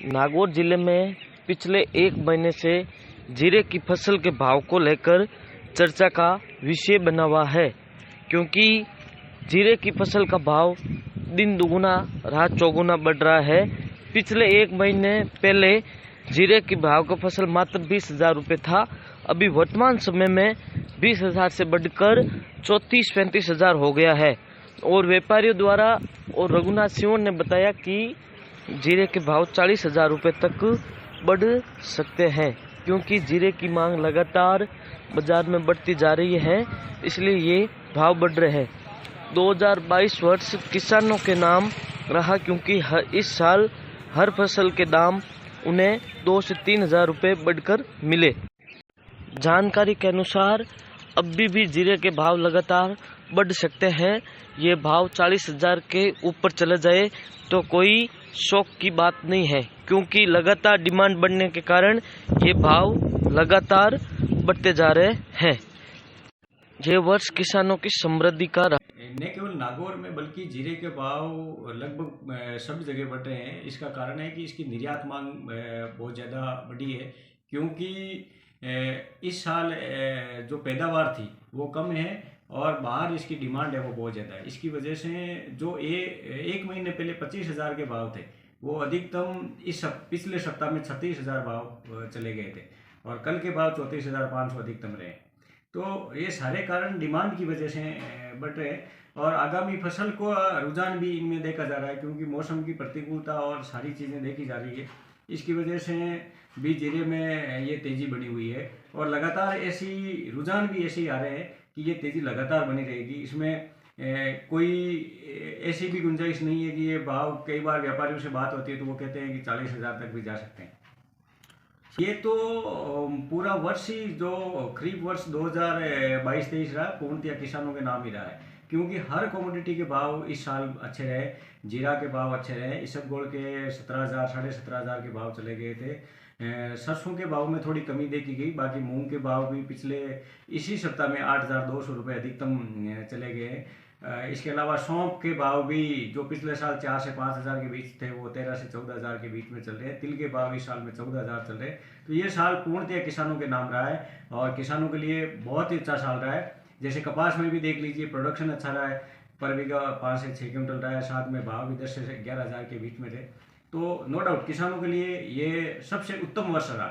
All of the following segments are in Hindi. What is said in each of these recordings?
नागौर जिले में पिछले एक महीने से जीरे की फसल के भाव को लेकर चर्चा का विषय बना हुआ है, क्योंकि जीरे की फसल का भाव दिन दुगुना रात चौगुना बढ़ रहा है। पिछले एक महीने पहले जीरे की भाव का फसल मात्र 20,000 रुपये था। अभी वर्तमान समय में 20,000 से बढ़कर 34-35,000 हो गया है। और व्यापारियों द्वारा और रघुनाथ सिंह ने बताया कि जीरे के भाव 40,000 रुपये तक बढ़ सकते हैं, क्योंकि जीरे की मांग लगातार बाजार में बढ़ती जा रही है, इसलिए ये भाव बढ़ रहे हैं। 2022 वर्ष किसानों के नाम रहा, क्योंकि इस साल हर फसल के दाम उन्हें 2 से 3,000 रुपये बढ़कर मिले। जानकारी के अनुसार अभी भी जीरे के भाव लगातार बढ़ सकते हैं। ये भाव 40,000 के ऊपर चले जाए तो कोई शौक की बात नहीं है, क्योंकि लगातार डिमांड बढ़ने के कारण ये भाव लगातार बढ़ते जा रहे हैं। ये वर्ष किसानों की समृद्धि का न केवल नागौर में बल्कि जीरे के भाव लगभग सब जगह बढ़ रहे हैं। इसका कारण है कि इसकी निर्यात मांग बहुत ज़्यादा बढ़ी है, क्योंकि इस साल जो पैदावार थी वो कम है और बाहर इसकी डिमांड है वो बहुत ज़्यादा है। इसकी वजह से जो एक महीने पहले 25,000 के भाव थे वो अधिकतम पिछले सप्ताह में 36,000 भाव चले गए थे और कल के भाव 34,500 अधिकतम रहे। तो ये सारे कारण डिमांड की वजह से बढ़ रहे हैं और आगामी फसल को रुझान भी इनमें देखा जा रहा है, क्योंकि मौसम की प्रतिकूलता और सारी चीज़ें देखी जा रही है। इसकी वजह से भी जीरे में ये तेज़ी बनी हुई है और लगातार ऐसी रुझान भी ऐसे ही आ रहे हैं कि ये तेज़ी लगातार बनी रहेगी। इसमें कोई ऐसी भी गुंजाइश नहीं है कि ये भाव, कई बार व्यापारियों से बात होती है तो वो कहते हैं कि 40,000 तक भी जा सकते हैं। ये तो पूरा वर्ष ही जो खरीफ वर्ष 2022-23 रहा पूर्णतः किसानों के नाम ही रहा है, क्योंकि हर कमोडिटी के भाव इस साल अच्छे रहे। जीरा के भाव अच्छे रहे, इसबगोल के 17,000 17,500 के भाव चले गए थे। सरसों के भाव में थोड़ी कमी देखी गई, बाकी मूंग के भाव भी पिछले इसी सप्ताह में 8,200 रुपये अधिकतम चले गए। इसके अलावा सौंफ के भाव भी जो पिछले साल 4 से 5,000 के बीच थे वो 13 से 14,000 के बीच में चल रहे हैं। तिल के भाव इस साल में 14,000 चल रहे हैं। तो ये साल पूर्णतः किसानों के नाम रहा है और किसानों के लिए बहुत ही अच्छा साल रहा है। जैसे कपास में भी देख लीजिए, प्रोडक्शन अच्छा रहा है, पर बीघा 5 से 6 क्विंटल रहा है, साथ में भाव भी 10 से 11,000 के बीच में थे। तो नो डाउट किसानों के लिए ये सबसे उत्तम वर्ष रहा।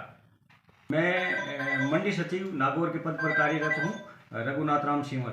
मैं मंडी सचिव नागौर के पद पर कार्यरत हूँ, रघुनाथ राम सिंह।